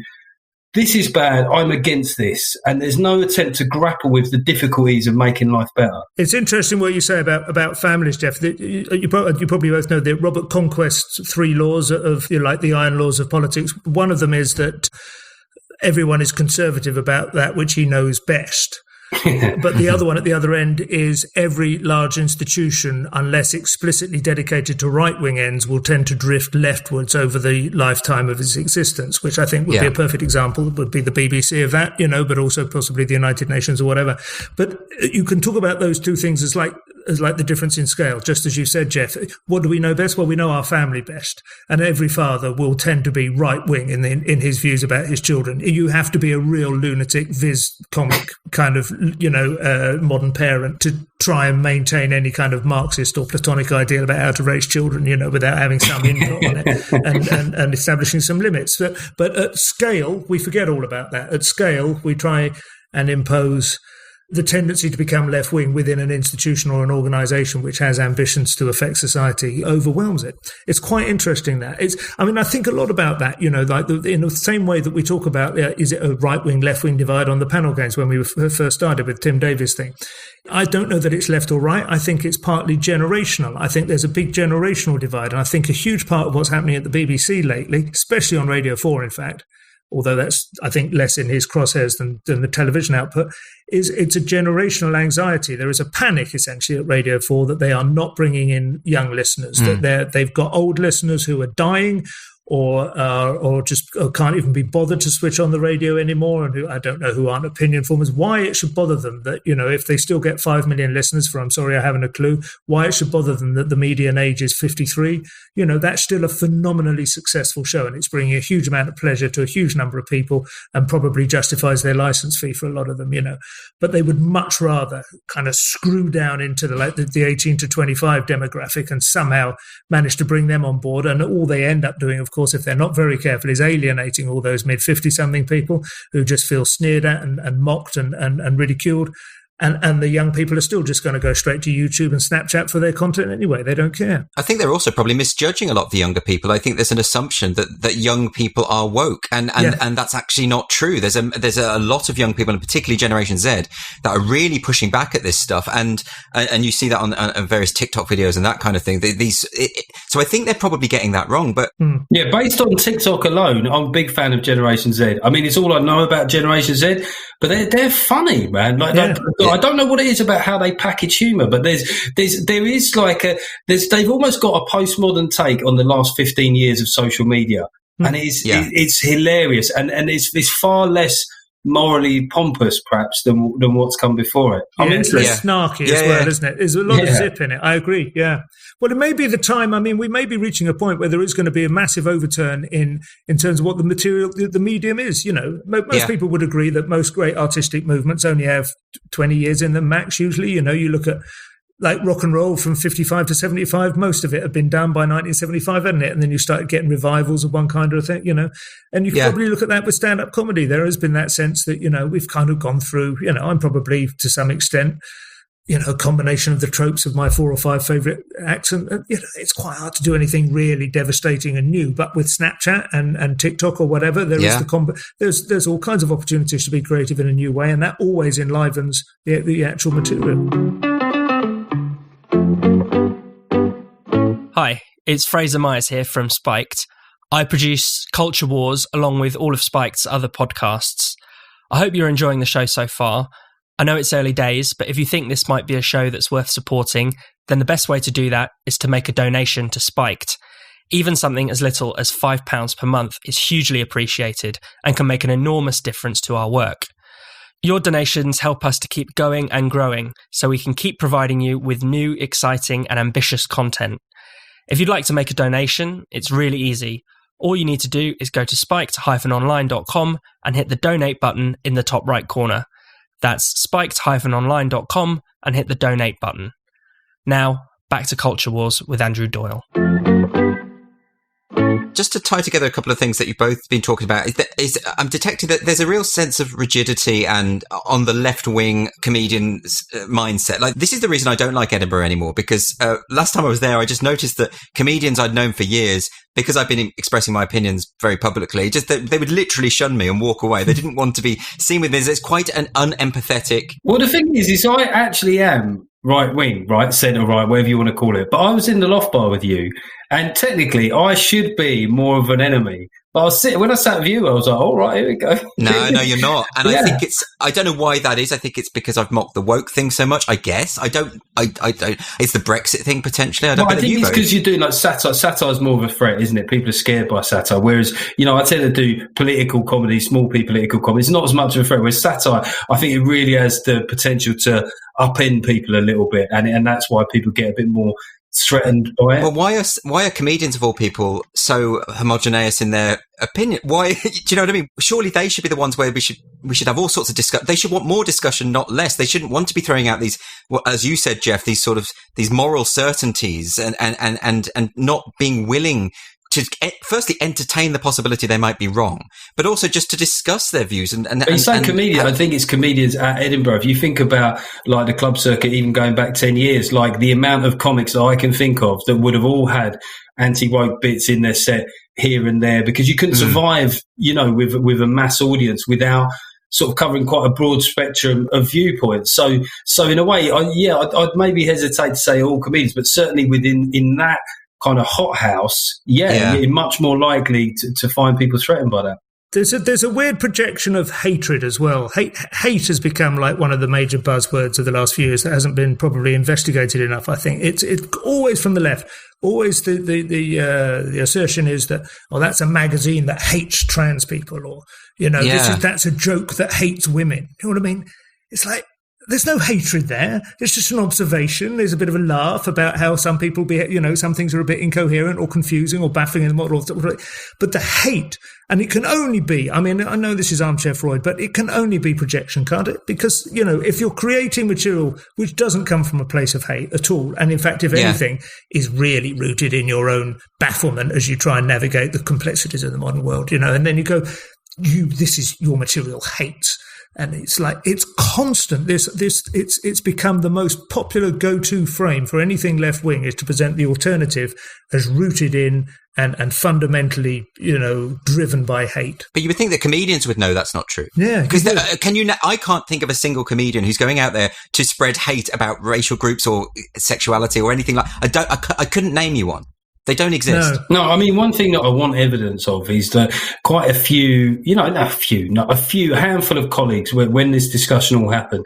this is bad, I'm against this, and there's no attempt to grapple with the difficulties of making life better.
It's interesting what you say about families, Geoff. You probably both know that Robert Conquest's 3 laws of, like the iron laws of politics. One of them is that everyone is conservative about that which he knows best. But the other one at the other end is every large institution, unless explicitly dedicated to right-wing ends, will tend to drift leftwards over the lifetime of its existence, which I think would be a perfect example, would be the BBC of that, but also possibly the United Nations or whatever. But you can talk about those two things as like the difference in scale, just as you said, Geoff. What do we know best? Well, we know our family best. And every father will tend to be right-wing in his views about his children. You have to be a real lunatic, viz comic kind of modern parent to try and maintain any kind of Marxist or Platonic ideal about how to raise children, without having some input on it and establishing some limits. But at scale, we forget all about that. At scale, we try and impose the tendency to become left-wing within an institution or an organisation which has ambitions to affect society overwhelms it. It's quite interesting that. I think a lot about that, like in the same way that we talk about, is it a right-wing, left-wing divide on the panel games when we first started with Tim Davies' thing. I don't know that it's left or right. I think it's partly generational. I think there's a big generational divide. And I think a huge part of what's happening at the BBC lately, especially on Radio 4, in fact, although that's, I think, less in his crosshairs than the television output, is it's a generational anxiety. There is a panic, essentially, at Radio 4 that they are not bringing in young listeners, that they've got old listeners who are dying or just can't even be bothered to switch on the radio anymore, and who I don't know, who aren't opinion formers. Why it should bother them that, if they still get 5 million listeners for I'm Sorry I Haven't a Clue, why it should bother them that the median age is 53. That's still a phenomenally successful show, and it's bringing a huge amount of pleasure to a huge number of people and probably justifies their license fee for a lot of them, But they would much rather kind of screw down into the 18 to 25 demographic and somehow manage to bring them on board. And all they end up doing, of course, if they're not very careful, is alienating all those mid-50-something people who just feel sneered at and mocked and ridiculed. And the young people are still just going to go straight to YouTube and Snapchat for their content anyway. They don't care. I
think they're also probably misjudging a lot of the younger people. I think there's an assumption that young people are woke, and that's actually not true. There's a lot of young people, and particularly Generation Z, that are really pushing back at this stuff, and you see that on various TikTok videos and that kind of thing. So I think they're probably getting that wrong. But
yeah, based on TikTok alone, I'm a big fan of Generation Z. I mean, it's all I know about Generation Z, but they're funny, man. I don't know what it is about how they package humour, but they've almost got a postmodern take on the last 15 years of social media, and it's hilarious, and it's far less morally pompous, perhaps, than what's come before it.
It's less snarky as well, isn't it? There's a lot of zip in it. I agree. Yeah. Well, it may be the time. I mean, we may be reaching a point where there is going to be a massive overturn in terms of what the material, the medium is. Most people would agree that most great artistic movements only have 20 years in them max. Usually, you look at like rock and roll from 55 to 75. Most of it had been done by 1975, hadn't it? And then you started getting revivals of one kind or a thing, And you can probably look at that with stand-up comedy. There has been that sense that, we've kind of gone through, I'm probably to some extent, a combination of the tropes of my 4 or 5 favourite acts. And, it's quite hard to do anything really devastating and new. But with Snapchat and TikTok or whatever, there's all kinds of opportunities to be creative in a new way. And that always enlivens the actual material.
Hi, it's Fraser Myers here from Spiked. I produce Culture Wars along with all of Spiked's other podcasts. I hope you're enjoying the show so far. I know it's early days, but if you think this might be a show that's worth supporting, then the best way to do that is to make a donation to Spiked. Even something as little as £5 per month is hugely appreciated and can make an enormous difference to our work. Your donations help us to keep going and growing, so we can keep providing you with new, exciting and ambitious content. If you'd like to make a donation, it's really easy. All you need to do is go to spiked-online.com and hit the donate button in the top right corner. That's spiked-online.com and hit the donate button. Now, back to Culture Wars with Andrew Doyle.
Just to tie together a couple of things that you've both been talking about, I'm detecting that there's a real sense of rigidity and on the left-wing comedian's mindset. Like, this is the reason I don't like Edinburgh anymore, because last time I was there, I just noticed that comedians I'd known for years, because I've been expressing my opinions very publicly, just they would literally shun me and walk away. They didn't want to be seen with me. It's quite an unempathetic...
Well, the thing is I actually am right-wing, right, centre-right, whatever you want to call it. But I was in the loft bar with you, and technically I should be more of an enemy. But when I sat with you, I was like, all right, here we go.
No, you're not. And yeah. I think I don't know why that is. I think it's because I've mocked the woke thing so much, I guess. I don't, it's the Brexit thing potentially. I think it's
because you're doing like satire. Satire is more of a threat, isn't it? People are scared by satire. Whereas, I tend to do political comedy, small p political comedy. It's not as much of a threat. Whereas satire, I think it really has the potential to upend people a little bit. And that's why people get a bit more threatened by it.
Well, why are comedians of all people so homogeneous in their opinion? Why? Do you know what I mean? Surely they should be the ones where we should have all sorts of discussion. They should want more discussion, not less. They shouldn't want to be throwing out these, as you said, Geoff, these moral certainties and not being willing to firstly entertain the possibility they might be wrong, but also just to discuss their views.
Comedian, I think it's comedians at Edinburgh. If you think about like the club circuit, even going back 10 years, like the amount of comics that I can think of that would have all had anti-woke bits in their set here and there, because you couldn't survive, with a mass audience without sort of covering quite a broad spectrum of viewpoints. So in a way, I'd maybe hesitate to say all comedians, but certainly in that kind of hothouse, you're much more likely to find people threatened by that.
There's a weird projection of hatred as well. Hate has become like one of the major buzzwords of the last few years that hasn't been probably investigated enough. I think it's always from the left. Always the assertion is that, that's a magazine that hates trans people, or that's a joke that hates women. You know what I mean? It's like, there's no hatred there. It's just an observation. There's a bit of a laugh about how some people some things are a bit incoherent or confusing or baffling in the model. But the hate, and it can only be, I know this is armchair Freud, but it can only be projection, can't it? Because, if you're creating material which doesn't come from a place of hate at all, and in fact, if anything, is really rooted in your own bafflement as you try and navigate the complexities of the modern world, and then you go, this is your material hate. And it's like, it's constant. It's become the most popular go-to frame for anything left-wing, is to present the alternative as rooted in and fundamentally, driven by hate.
But you would think that comedians would know that's not true.
Yeah.
Because I can't think of a single comedian who's going out there to spread hate about racial groups or sexuality or anything like, I couldn't name you one. They don't exist.
No, one thing that I want evidence of is that quite a few, a handful of colleagues, when this discussion all happened,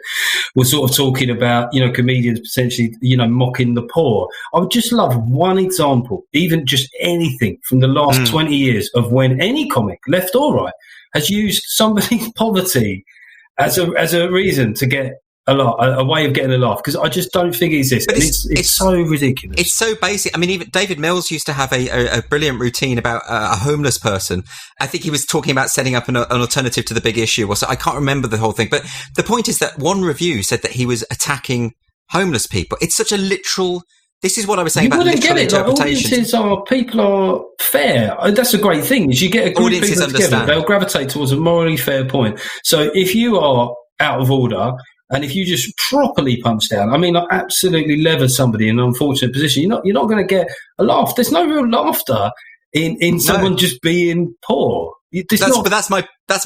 were sort of talking about, comedians potentially, mocking the poor. I would just love one example, even just anything from the last 20 years of when any comic, left or right, has used somebody's poverty as a reason to get a way of getting a laugh, because I just don't think it exists. But it's so ridiculous.
It's so basic. Even David Mills used to have a brilliant routine about a homeless person. I think he was talking about setting up an alternative to the big issue. Or so. I can't remember the whole thing. But the point is that one review said that he was attacking homeless people. It's such a literal... This is what I was saying about literal interpretation.
People are fair. That's a great thing. Is you get a group of people together, they'll gravitate towards a morally fair point. So if you are out of order... And if you just properly punch down, absolutely lever somebody in an unfortunate position, you're not going to get a laugh. There's no real laughter in someone just being poor.
But that's my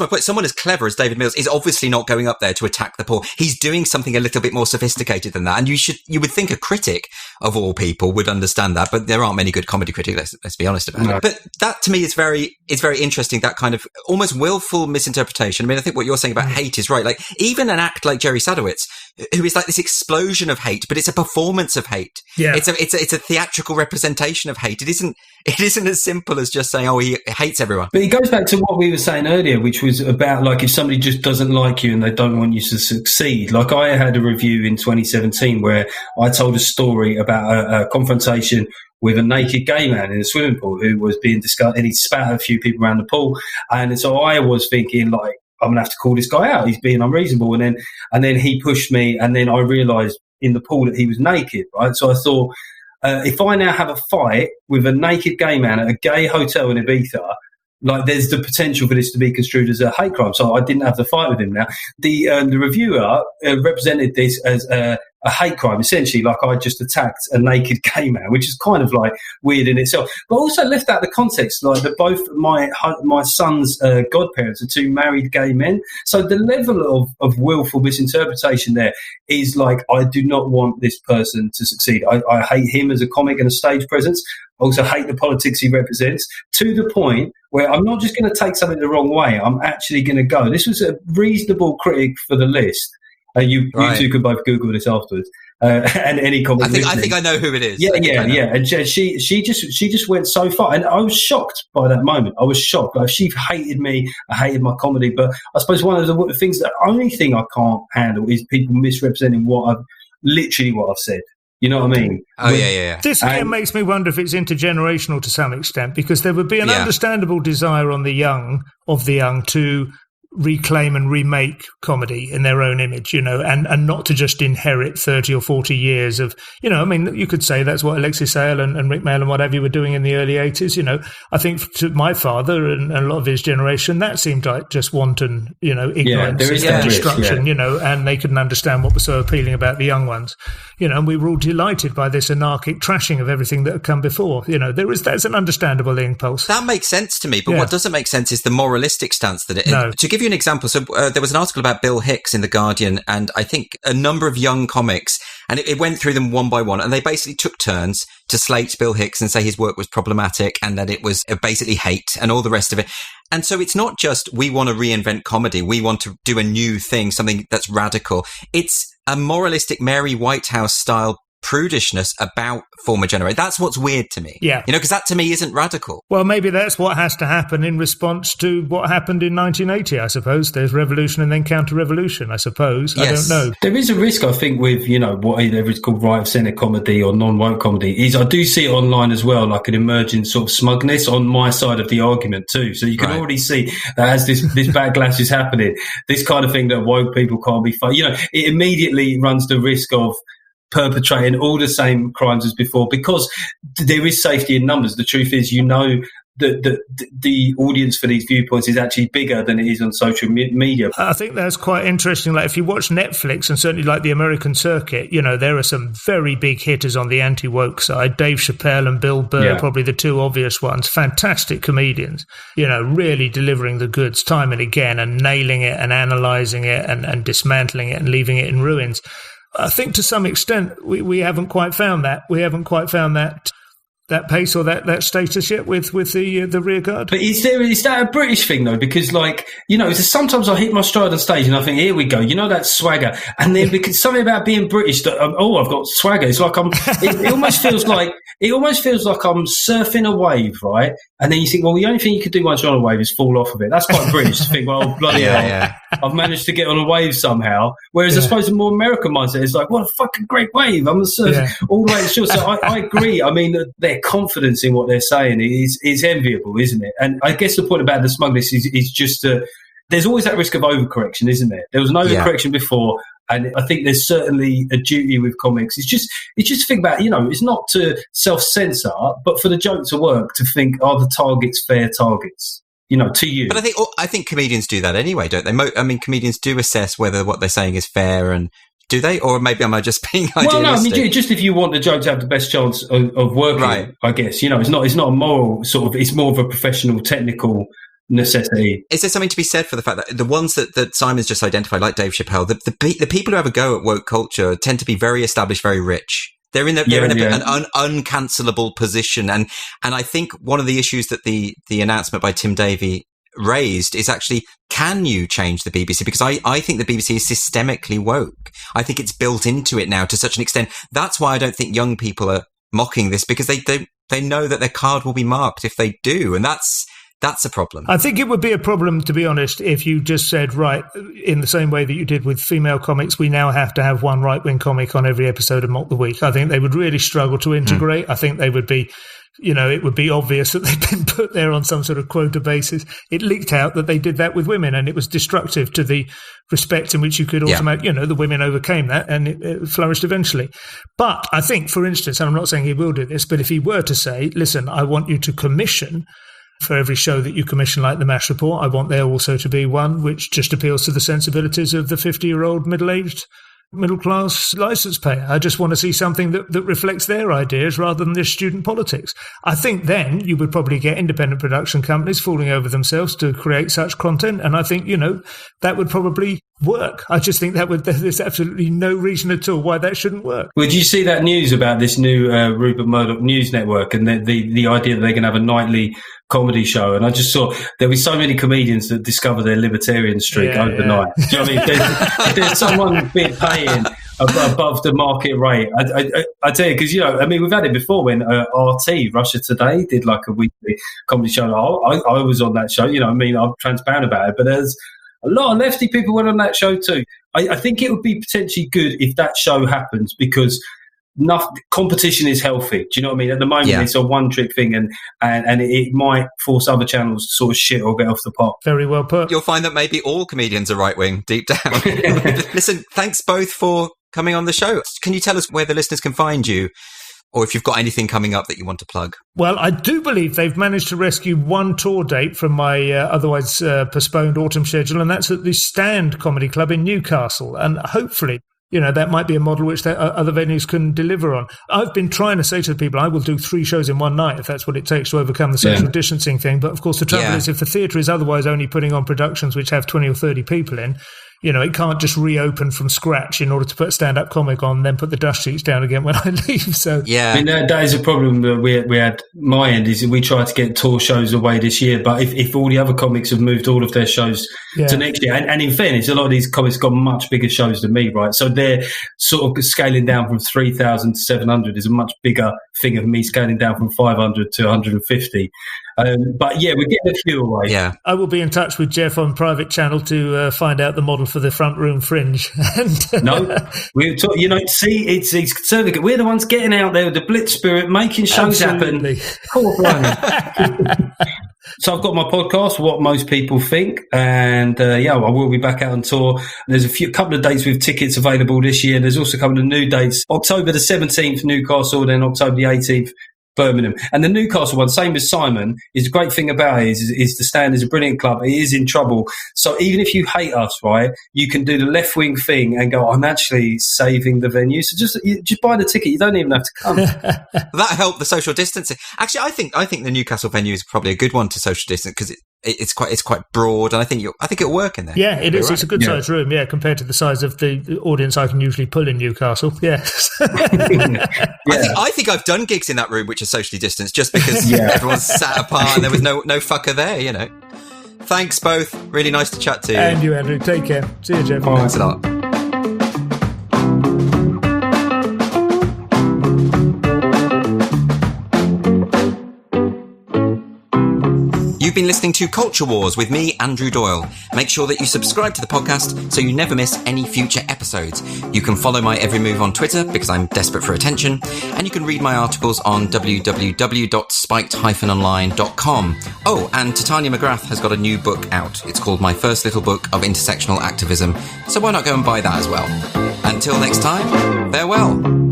point. Someone as clever as David Mills is obviously not going up there to attack the poor. He's doing something a little bit more sophisticated than that. And you would think a critic of all people would understand that, but there aren't many good comedy critics. Let's be honest about it. But that to me is very interesting. That kind of almost willful misinterpretation. I think what you're saying about hate is right. Like even an act like Jerry Sadowitz, who is like this explosion of hate, but it's a performance of hate.
Yeah.
It's a theatrical representation of hate. It isn't as simple as just saying, he hates everyone.
But it goes back to what we were saying earlier, which was about like if somebody just doesn't like you and they don't want you to succeed. Like I had a review in 2017 where I told a story about a confrontation with a naked gay man in a swimming pool who was being discussed, and he spat at a few people around the pool. And so I was thinking like, I'm gonna have to call this guy out. He's being unreasonable. And then he pushed me, and then I realised in the pool that he was naked. Right, so I thought. if I now have a fight with a naked gay man at a gay hotel in Ibiza, like there's the potential for this to be construed as a hate crime. So I didn't have the fight with him. Now the reviewer represented this as a hate crime, essentially, like I just attacked a naked gay man, which is kind of like weird in itself. But also left out the context, like that both my son's godparents are two married gay men. So the level of willful misinterpretation there is like, I do not want this person to succeed. I hate him as a comic and a stage presence. I also hate the politics he represents, to the point where I'm not just going to take something the wrong way. I'm actually going to go. This was a reasonable critic for the list. You two could both Google this afterwards, and any comment.
I think I know who it is.
Yeah. And she just went so far, and I was shocked by that moment. I was shocked. Like, she hated me. I hated my comedy. But I suppose one of the things, the only thing I can't handle is people misrepresenting what I've said. You know what I mean?
Oh, yeah.
This again makes me wonder if it's intergenerational to some extent, because there would be an understandable desire on the young to reclaim and remake comedy in their own image, and not to just inherit 30 or 40 years of, I mean, you could say that's what Alexis Sale and Rick Mail and whatever you were doing in the early 80s. I think to my father and a lot of his generation, that seemed like just wanton, ignorance and destruction, and they couldn't understand what was so appealing about the young ones, and we were all delighted by this anarchic trashing of everything that had come before. That's an understandable impulse.
That makes sense to me, but what doesn't make sense is the moralistic stance that to give you an example, so there was an article about Bill Hicks in The Guardian, and I think a number of young comics, and it went through them one by one, and they basically took turns to slate Bill Hicks and say his work was problematic and that it was basically hate and all the rest of it. And so it's not just we want to reinvent comedy, we want to do a new thing, something that's radical. It's a moralistic Mary Whitehouse style prudishness about former generation. That's what's weird to me.
Yeah.
Because that to me isn't radical.
Well, maybe that's what has to happen in response to what happened in 1980, I suppose. There's revolution and then counter-revolution, I suppose. Yes. I don't know.
There is a risk, I think, with, whatever it's called right-of-centre comedy or non-woke comedy, is I do see it online as well, like an emerging sort of smugness on my side of the argument too. So you can already see that as this backlash is happening, this kind of thing that woke people can't be fun. It immediately runs the risk of perpetrating all the same crimes as before, because there is safety in numbers. The truth is, that the audience for these viewpoints is actually bigger than it is on social media.
I think that's quite interesting. Like, if you watch Netflix, and certainly like the American circuit, there are some very big hitters on the anti-woke side. Dave Chappelle and Bill Burr, probably the two obvious ones. Fantastic comedians, really delivering the goods time and again, and nailing it and analysing it and dismantling it and leaving it in ruins. I think to some extent we haven't quite found that. We haven't quite found that pace or that status yet with the rear guard.
But is that a British thing though? Because sometimes I hit my stride on stage and I think, here we go, that swagger, and then because something about being British that I've got swagger. It's like it almost feels like I'm surfing a wave, right? And then you think, well, the only thing you could do once you're on a wave is fall off of it. That's quite British to think, well, bloody hell, I've managed to get on a wave somehow. Whereas I suppose the more American mindset is like, what a fucking great wave, I'm a surfer all the way to shore. So I agree. I mean, their confidence in what they're saying is enviable, isn't it? And I guess the point about the smugness is just there's always that risk of overcorrection, isn't there? There was an overcorrection before. And I think there's certainly a duty with comics. It's just to think about, it's not to self-censor, but for the joke to work, to think, are the targets fair targets, to you?
But I think comedians do that anyway, don't they? Comedians do assess whether what they're saying is fair, and do they? Or maybe am I just being idealistic?
Well, no, just if you want the joke to have the best chance of working, right. I guess, it's not a moral sort of, it's more of a professional, technical necessity.
Is there something to be said for the fact that the ones that Simon's just identified, like Dave Chappelle, the people who have a go at woke culture tend to be very established, very rich. They're in an uncancelable position, and I think one of the issues that the announcement by Tim Davie raised is actually, can you change the BBC? Because I think the BBC is systemically woke. I think it's built into it now to such an extent. That's why I don't think young people are mocking this, because they know that their card will be marked if they do, and that's a problem.
I think it would be a problem, to be honest, if you just said, right, in the same way that you did with female comics, we now have to have one right-wing comic on every episode of Mock the Week. I think they would really struggle to integrate. I think they would be it would be obvious that they'd been put there on some sort of quota basis. It leaked out that they did that with women, and it was destructive to the respect in which you could automatically, the women overcame that, and it flourished eventually. But I think, for instance, and I'm not saying he will do this, but if he were to say, listen, I want you to commission for every show that you commission, like the MASH report, I want there also to be one which just appeals to the sensibilities of the 50-year-old middle-aged middle-class licence payer. I just want to see something that reflects their ideas rather than this student politics. I think then you would probably get independent production companies falling over themselves to create such content, and I think, that would probably work. I just think there's absolutely no reason at all why that shouldn't work.
Well, did you see that news about this new Rupert Murdoch news network and the idea that they're going to have a nightly comedy show? And I just saw there were so many comedians that discover their libertarian streak overnight. Yeah. Do you know what I mean? If there's someone paying above the market rate, I tell you, because we've had it before when RT Russia Today did like a weekly comedy show. I was on that show. I'm transparent about it, but there's a lot of lefty people went on that show too. I think it would be potentially good if that show happens, because competition is healthy. Do you know what I mean? At the moment, it's a one-trick thing, and it might force other channels to sort of shit or get off the pot.
Very well put.
You'll find that maybe all comedians are right-wing deep down. Listen, thanks both for coming on the show. Can you tell us where the listeners can find you, or if you've got anything coming up that you want to plug?
Well, I do believe they've managed to rescue one tour date from my otherwise postponed autumn schedule, and that's at the Stand Comedy Club in Newcastle. And hopefully, that might be a model which other venues can deliver on. I've been trying to say to the people, I will do 3 shows in one night if that's what it takes to overcome the social distancing thing. But of course, the trouble is, if the theatre is otherwise only putting on productions which have 20 or 30 people in, it can't just reopen from scratch in order to put a stand-up comic on, then put the dust sheets down again when I leave. So
that is a problem that we had. My end is we tried to get tour shows away this year, but if all the other comics have moved all of their shows to next year, and in fairness, a lot of these comics got much bigger shows than me, right? So they're sort of scaling down from 3,000 to 700 is a much bigger thing of me scaling down from 500 to 150. But we're getting a few away.
Yeah,
I will be in touch with Geoff on private channel to find out the model for the front room fringe.
No, it's conservative. We're the ones getting out there with the blitz spirit, making shows happen. So I've got my podcast, What Most People Think, and I will be back out on tour. There's a couple of dates with tickets available this year. There's also a couple of new dates: October the 17th, Newcastle, then October the 18th. Birmingham. And the Newcastle one, same as Simon, is the great thing about it is the Stand is a brilliant club. It is in trouble. So even if you hate us, right, you can do the left-wing thing and go, I'm actually saving the venue. So just buy the ticket. You don't even have to come.
That helped the social distancing. Actually, I think the Newcastle venue is probably a good one to social distance, because it's quite broad, and I think it'll work in there.
Yeah, it is. Right. It's a good sized room, compared to the size of the audience I can usually pull in Newcastle. Yes.
I think I've done gigs in that room which are socially distanced, just because everyone's sat apart and there was no fucker there. Thanks both. Really nice to chat to you.
And you, Andrew. Take care. See you, Geoff.
Thanks a lot. You've been listening to Culture Wars with me, Andrew Doyle. Make sure that you subscribe to the podcast so you never miss any future episodes. You can follow my every move on Twitter, because I'm desperate for attention, and you can read my articles on www.spiked-online.com. Oh, and Titania McGrath has got a new book out. It's called My First Little Book of Intersectional Activism, so why not go and buy that as well? Until next time, farewell.